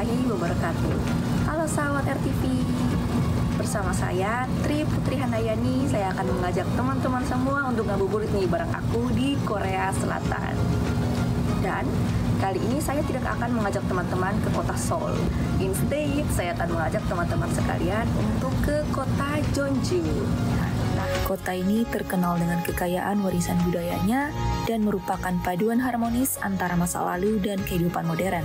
warahmatullahi wabarakatuh. Halo sahabat RTV, bersama saya Tri Putri Handayani. Saya akan mengajak teman-teman semua untuk ngabuburit nih bareng aku di Korea Selatan. Dan kali ini saya tidak akan mengajak teman-teman ke kota Seoul. Instead, saya akan mengajak teman-teman sekalian untuk ke kota Jeonju. Kota ini terkenal dengan kekayaan warisan budayanya dan merupakan paduan harmonis antara masa lalu dan kehidupan modern.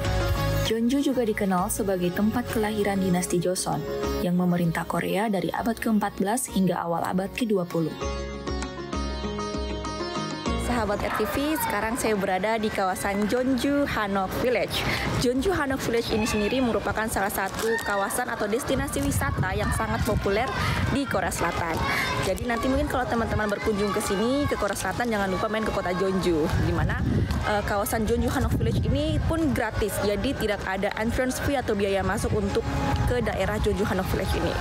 Jeonju juga dikenal sebagai tempat kelahiran dinasti Joseon yang memerintah Korea dari abad ke-14 hingga awal abad ke-20. Sahabat RTV, sekarang saya berada di kawasan Jeonju Hanok Village. Jeonju Hanok Village ini sendiri merupakan salah satu kawasan atau destinasi wisata yang sangat populer di Korea Selatan. Jadi nanti mungkin kalau teman-teman berkunjung ke sini, ke Korea Selatan, jangan lupa main ke kota Jeonju, di mana kawasan Jeonju Hanok Village ini pun gratis. Jadi tidak ada entrance fee atau biaya masuk untuk ke daerah Jeonju Hanok Village ini.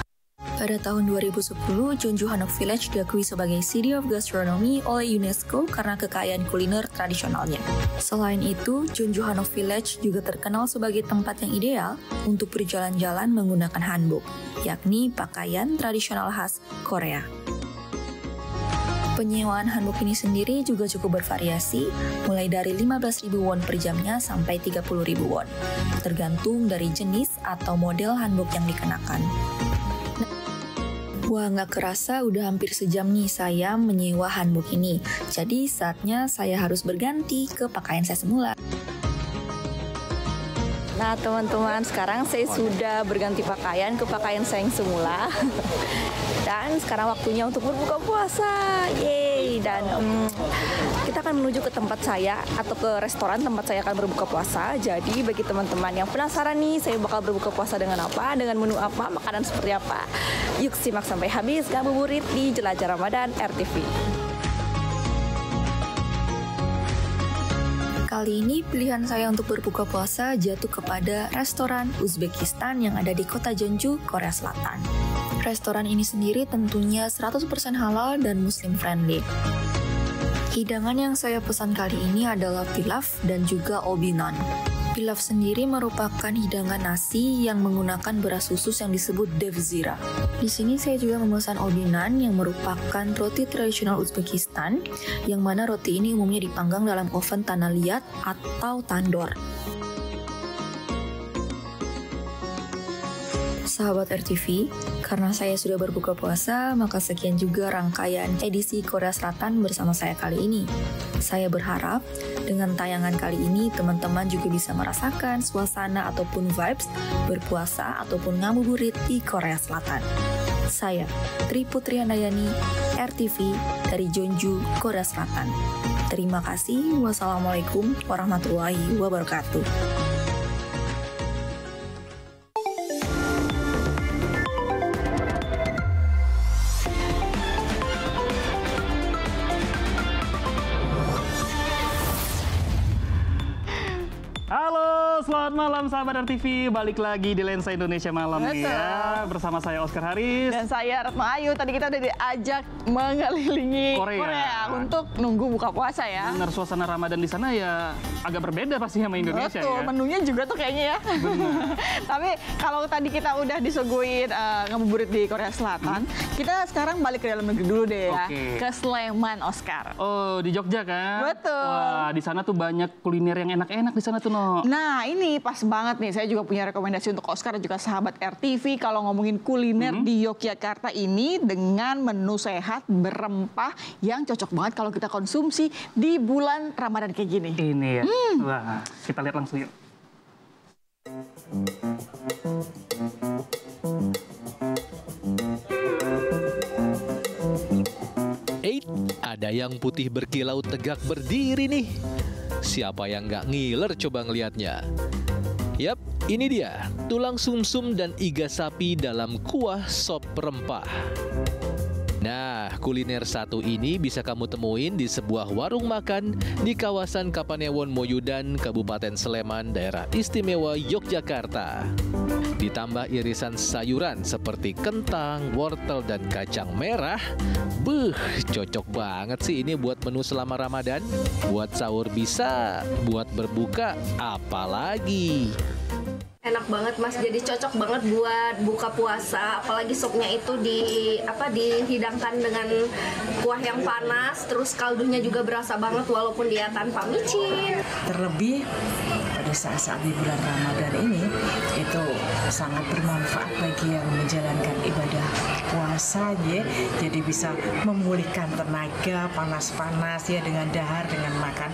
Pada tahun 2010, Jeonju Hanok Village diakui sebagai City of Gastronomy oleh UNESCO karena kekayaan kuliner tradisionalnya. Selain itu, Jeonju Hanok Village juga terkenal sebagai tempat yang ideal untuk berjalan-jalan menggunakan hanbok, yakni pakaian tradisional khas Korea. Penyewaan hanbok ini sendiri juga cukup bervariasi, mulai dari 15.000 won per jamnya sampai 30.000 won, tergantung dari jenis atau model hanbok yang dikenakan. Wah, nggak kerasa udah hampir sejam nih saya menyewa hanbok ini. Jadi saatnya saya harus berganti ke pakaian saya semula. Nah teman-teman, sekarang saya sudah berganti pakaian ke pakaian saya yang semula. Dan sekarang waktunya untuk berbuka puasa. Yeay! Dan kita akan menuju ke tempat saya atau ke restoran tempat saya akan berbuka puasa. Jadi bagi teman-teman yang penasaran nih, saya bakal berbuka puasa dengan apa, dengan menu apa, makanan seperti apa. Yuk simak sampai habis ngabuburit di Jelajah Ramadan RTV. Kali ini pilihan saya untuk berbuka puasa jatuh kepada restoran Uzbekistan yang ada di kota Jeonju, Korea Selatan. Restoran ini sendiri tentunya 100% halal dan muslim friendly. Hidangan yang saya pesan kali ini adalah pilaf dan juga obinon. Pilaf sendiri merupakan hidangan nasi yang menggunakan beras khusus yang disebut devzira. Di sini saya juga memesan obinan yang merupakan roti tradisional Uzbekistan, yang mana roti ini umumnya dipanggang dalam oven tanah liat atau tandor. Sahabat RTV, karena saya sudah berbuka puasa, maka sekian juga rangkaian edisi Korea Selatan bersama saya kali ini. Saya berharap dengan tayangan kali ini teman-teman juga bisa merasakan suasana ataupun vibes berpuasa ataupun ngabuburit di Korea Selatan. Saya, Tri Putri Handayani, RTV dari Jeonju, Korea Selatan. Terima kasih. Wassalamualaikum warahmatullahi wabarakatuh. Selamat malam sahabat RTV, balik lagi di Lensa Indonesia Malam nih ya. Bersama saya Oscar Haris. Dan saya Retno Ayu. Tadi kita udah diajak mengelilingi Korea untuk nunggu buka puasa ya. Benar, suasana Ramadan di sana ya agak berbeda pasti sama Indonesia. Betul, ya. menunya juga tuh kayaknya ya. Tapi kalau tadi kita udah disuguhin ngabuburit di Korea Selatan, kita sekarang balik ke dalam negeri dulu deh ya. Ke Sleman, Oscar. Oh, di Jogja kan? Betul. Wah, di sana tuh banyak kuliner yang enak-enak di sana tuh, No. Nah, ini pas banget nih, saya juga punya rekomendasi untuk Oscar dan juga sahabat RTV kalau ngomongin kuliner di Yogyakarta ini dengan menu sehat berempah yang cocok banget kalau kita konsumsi di bulan Ramadan kayak gini. Ini ya, wah, kita lihat langsung yuk. Ada yang putih berkilau tegak berdiri nih. Siapa yang nggak ngiler coba ngelihatnya? Yap, ini dia, tulang sumsum dan iga sapi dalam kuah sop rempah. Nah, kuliner satu ini bisa kamu temuin di sebuah warung makan di kawasan Kapanewon Moyudan, Kabupaten Sleman, Daerah Istimewa Yogyakarta. Ditambah irisan sayuran seperti kentang, wortel, dan kacang merah. Cocok banget sih ini buat menu selama Ramadan. Buat sahur bisa, buat berbuka apalagi. Enak banget Mas, jadi cocok banget buat buka puasa, apalagi supnya itu dihidangkan dengan kuah yang panas, terus kaldunya juga berasa banget walaupun dia tanpa micin. Terlebih pada saat-saat di bulan Ramadan ini itu sangat bermanfaat bagi yang menjalankan ibadah puasa ya. Jadi bisa memulihkan tenaga panas-panas ya dengan dahar dengan makan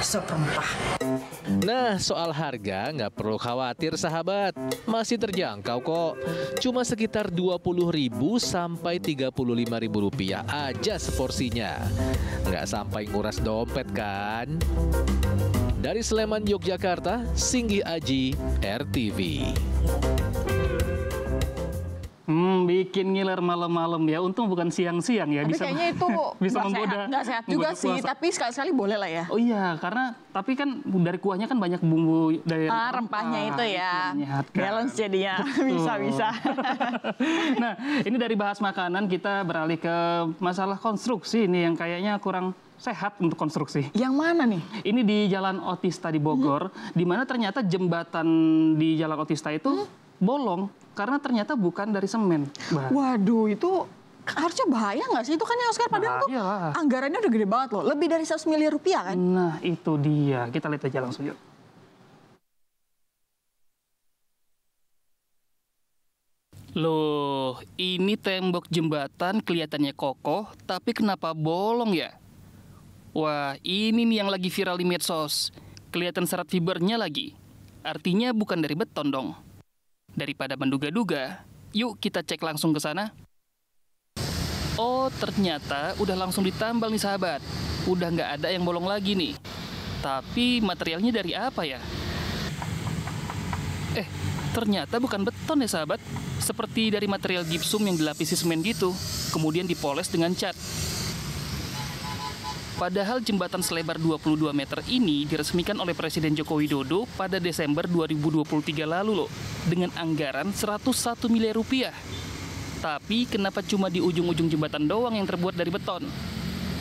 sop rempah. Nah, soal harga nggak perlu khawatir sahabat, masih terjangkau kok. Cuma sekitar Rp20.000 sampai Rp35.000 aja seporsinya. Nggak sampai nguras dompet kan? Dari Sleman, Yogyakarta, Singgi Aji, RTV. Bikin ngiler malam-malam ya. Untung bukan siang-siang ya. Tapi kayaknya itu bisa menggoda. Nggak sehat juga menggoda sih, puasa. tapi sekali-sekali boleh lah ya. Oh iya, karena tapi kan dari kuahnya kan banyak bumbu dari Rempahnya itu ya. menyehatkan. Balance jadinya. Bisa-bisa. Nah, ini dari bahas makanan kita beralih ke masalah konstruksi ini yang kayaknya kurang sehat untuk konstruksi. Yang mana nih? Ini di Jalan Otista di Bogor, di mana ternyata jembatan di Jalan Otista itu bolong karena ternyata bukan dari semen. Waduh, itu harusnya bahaya nggak sih? Itu kan yang Oscar padahal tuh Bahaya lah. anggarannya udah gede banget loh. Lebih dari 100 miliar rupiah kan? Nah, itu dia. Kita lihat aja langsung yuk. Loh, ini tembok jembatan kelihatannya kokoh, tapi kenapa bolong ya? Wah, ini nih yang lagi viral di medsos. Kelihatan serat fibernya lagi. Artinya bukan dari beton dong. Daripada menduga-duga, yuk kita cek langsung ke sana. Oh, ternyata udah langsung ditambal nih sahabat. Udah nggak ada yang bolong lagi nih. Tapi materialnya dari apa ya? Ternyata bukan beton ya sahabat. Seperti dari material gipsum yang dilapisi semen gitu, kemudian dipoles dengan cat. Padahal jembatan selebar 22 meter ini diresmikan oleh Presiden Joko Widodo pada Desember 2023 lalu loh, dengan anggaran 101 miliar rupiah. Tapi kenapa cuma di ujung-ujung jembatan doang yang terbuat dari beton?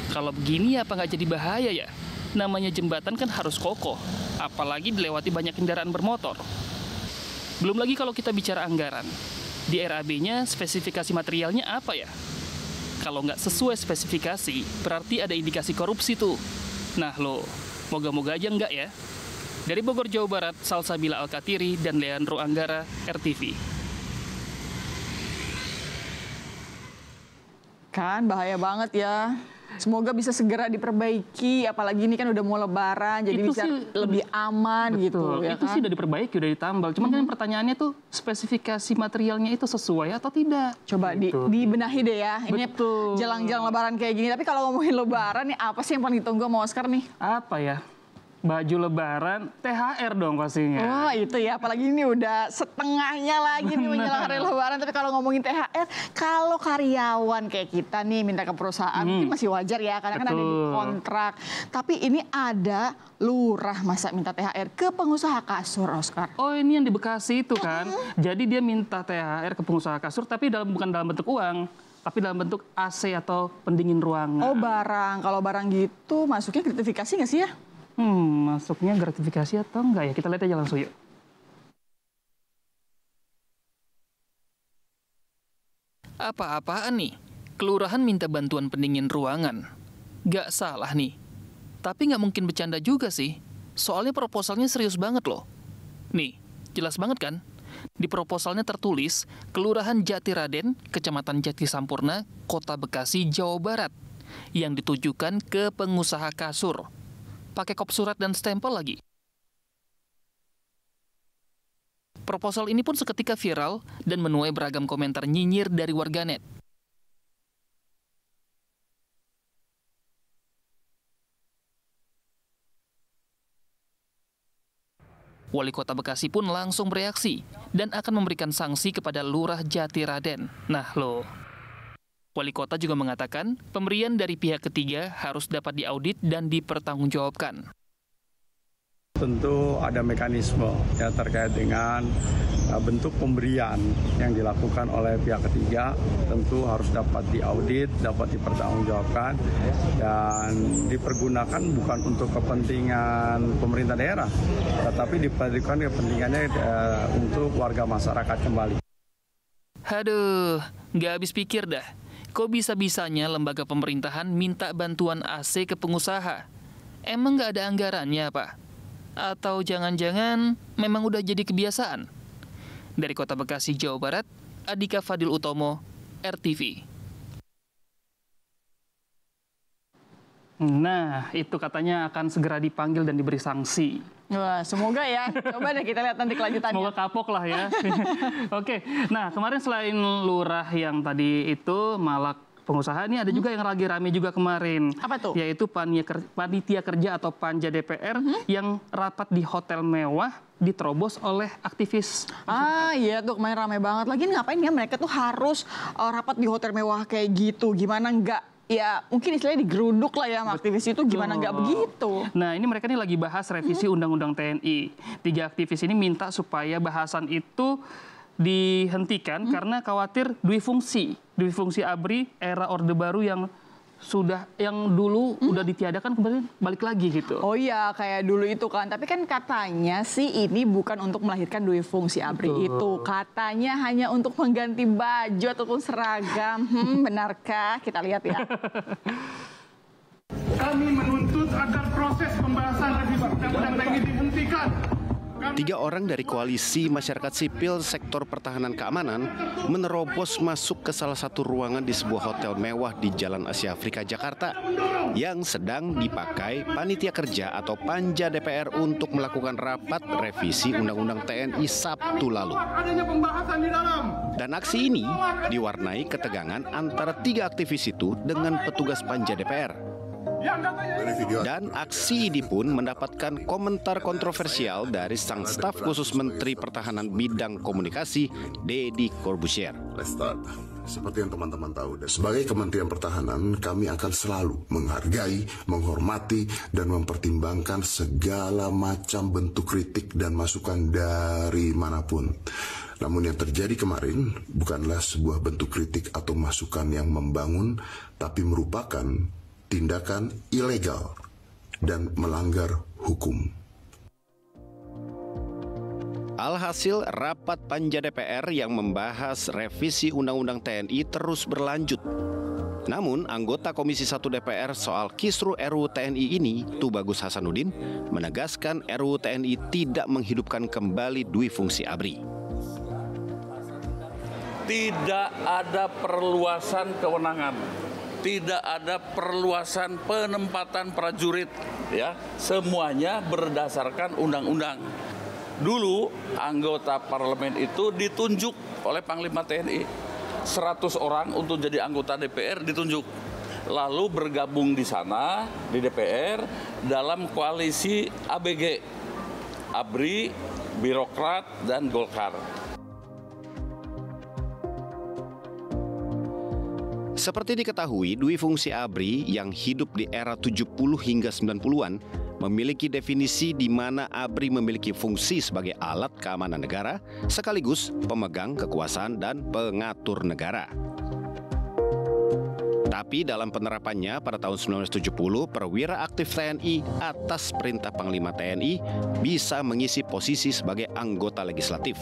Kalau begini apa nggak jadi bahaya ya? Namanya jembatan kan harus kokoh, apalagi dilewati banyak kendaraan bermotor. Belum lagi kalau kita bicara anggaran, di RAB-nya spesifikasi materialnya apa ya? Kalau nggak sesuai spesifikasi, berarti ada indikasi korupsi tuh. Nah loh, moga-moga aja nggak ya. Dari Bogor, Jawa Barat, Salsabila Alkatiri dan Leandro Anggara, RTV. Kan bahaya banget ya. Semoga bisa segera diperbaiki, apalagi ini kan udah mau lebaran, jadi Itu bisa sih lebih aman gitu. Betul, Ya itu kan? sih udah diperbaiki, udah ditambal. Cuman kan pertanyaannya tuh spesifikasi materialnya itu sesuai atau tidak? Coba Gitu. dibenahi deh ya. Ini Betul. jelang-jelang lebaran kayak gini. Tapi kalau ngomongin lebaran nih, apa sih yang paling ditunggu sama Oscar nih? Apa ya? Baju lebaran, THR dong pastinya. Wah itu ya, apalagi ini udah setengahnya lagi nih menjelang hari lebaran. Tapi kalau ngomongin THR, kalau karyawan kayak kita nih minta ke perusahaan, mungkin masih wajar ya, karena kan ada di Betul. kontrak. Tapi ini ada lurah masa minta THR ke pengusaha kasur, Oscar. Oh ini yang di Bekasi itu kan. Jadi dia minta THR ke pengusaha kasur, tapi bukan dalam bentuk uang, tapi dalam bentuk AC atau pendingin ruangan. Oh barang, kalau barang gitu masuknya gratifikasi nggak sih ya? Masuknya gratifikasi atau enggak ya? Kita lihat aja langsung yuk. Apa-apaan nih? Kelurahan minta bantuan pendingin ruangan. Gak salah nih. Tapi gak mungkin bercanda juga sih. Soalnya proposalnya serius banget loh. Nih, jelas banget kan? Di proposalnya tertulis, Kelurahan Jatiraden, Kecamatan Jati Sampurna, Kota Bekasi, Jawa Barat, yang ditujukan ke pengusaha kasur. Pakai kop surat dan stempel lagi. Proposal ini pun seketika viral dan menuai beragam komentar nyinyir dari warganet. Wali Kota Bekasi pun langsung bereaksi dan akan memberikan sanksi kepada Lurah Jatiraden. Nah loh, Wali Kota juga mengatakan pemberian dari pihak ketiga harus dapat diaudit dan dipertanggungjawabkan. tentu ada mekanisme ya terkait dengan bentuk pemberian yang dilakukan oleh pihak ketiga, tentu harus dapat diaudit, dapat dipertanggungjawabkan, dan dipergunakan bukan untuk kepentingan pemerintah daerah, tetapi dipergunakan kepentingannya untuk warga masyarakat kembali. Aduh, nggak habis pikir dah. Kok bisa-bisanya lembaga pemerintahan minta bantuan AC ke pengusaha? Emang nggak ada anggarannya, Pak? Atau jangan-jangan memang udah jadi kebiasaan? Dari Kota Bekasi, Jawa Barat, Andika Fadil Utomo, RTV. Nah, itu katanya akan segera dipanggil dan diberi sanksi. Wah, semoga ya. Coba deh kita lihat nanti kelanjutannya. Semoga kapok lah ya. Oke, nah kemarin selain lurah yang tadi itu malak pengusaha, ini ada juga yang lagi rame juga kemarin. Apa tuh? Yaitu panitia kerja atau Panja DPR yang rapat di hotel mewah diterobos oleh aktivis. Ah iya tuh kemarin rame banget. Lagi ngapain ya mereka tuh harus rapat di hotel mewah kayak gitu? Gimana nggak? Ya mungkin istilahnya digeruduk lah ya sama aktivis itu, gimana nggak begitu. Nah ini mereka ini lagi bahas revisi Undang-Undang TNI. 3 aktivis ini minta supaya bahasan itu dihentikan karena khawatir dui fungsi ABRI era Orde Baru yang dulu udah ditiadakan kembali balik lagi gitu. Oh iya kayak dulu itu kan, tapi kan katanya sih ini bukan untuk melahirkan dui fungsi ABRI itu, katanya hanya untuk mengganti baju ataupun seragam. Benarkah? Kita lihat ya. Kami menuntut agar proses pembahasan revisi Undang-Undang TNI dihentikan. 3 orang dari koalisi masyarakat sipil sektor pertahanan keamanan menerobos masuk ke salah satu ruangan di sebuah hotel mewah di Jalan Asia Afrika, Jakarta yang sedang dipakai panitia kerja atau Panja DPR untuk melakukan rapat revisi Undang-Undang TNI Sabtu lalu. Dan aksi ini diwarnai ketegangan antara 3 aktivis itu dengan petugas Panja DPR. Dan aksi ini pun mendapatkan komentar kontroversial dari sang staf khusus Menteri Pertahanan Bidang Komunikasi, Deddy Corbuzier. Seperti yang teman-teman tahu, sebagai Kementerian Pertahanan kami akan selalu menghargai, menghormati, dan mempertimbangkan segala macam bentuk kritik dan masukan dari manapun. Namun yang terjadi kemarin bukanlah sebuah bentuk kritik atau masukan yang membangun, tapi merupakan tindakan ilegal dan melanggar hukum. Alhasil, rapat Panja DPR yang membahas revisi Undang-Undang TNI terus berlanjut. Namun, anggota Komisi 1 DPR soal kisru RUU TNI ini, Tubagus Hasanuddin, menegaskan RUU TNI tidak menghidupkan kembali dui fungsi ABRI. Tidak ada perluasan kewenangan. Tidak ada perluasan penempatan prajurit, ya. Semuanya berdasarkan undang-undang. Dulu anggota parlemen itu ditunjuk oleh Panglima TNI. 100 orang untuk jadi anggota DPR ditunjuk. Lalu bergabung di sana di DPR dalam koalisi ABG, ABRI, Birokrat, dan Golkar. Seperti diketahui, dui fungsi ABRI yang hidup di era 70 hingga 90-an memiliki definisi di mana ABRI memiliki fungsi sebagai alat keamanan negara sekaligus pemegang kekuasaan dan pengatur negara. Tapi dalam penerapannya pada tahun 1970, perwira aktif TNI atas perintah Panglima TNI bisa mengisi posisi sebagai anggota legislatif.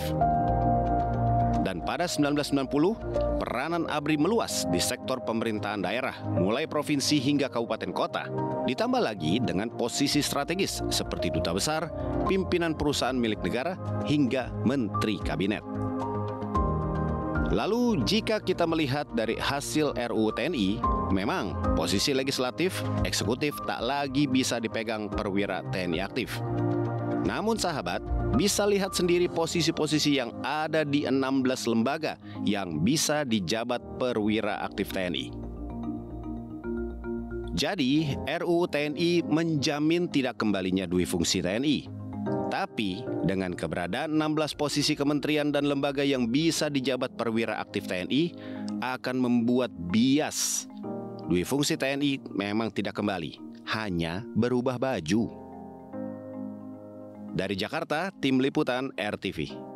Dan pada 1990, peranan ABRI meluas di sektor pemerintahan daerah, mulai provinsi hingga kabupaten kota. Ditambah lagi dengan posisi strategis seperti duta besar, pimpinan perusahaan milik negara, hingga menteri kabinet. Lalu jika kita melihat dari hasil RUU TNI, memang posisi legislatif, eksekutif tak lagi bisa dipegang perwira TNI aktif. Namun sahabat, bisa lihat sendiri posisi-posisi yang ada di 16 lembaga yang bisa dijabat perwira aktif TNI. Jadi, RUU TNI menjamin tidak kembalinya dui fungsi TNI. Tapi, dengan keberadaan 16 posisi kementerian dan lembaga yang bisa dijabat perwira aktif TNI, akan membuat bias. Dui fungsi TNI memang tidak kembali, hanya berubah baju. Dari Jakarta, Tim Liputan RTV.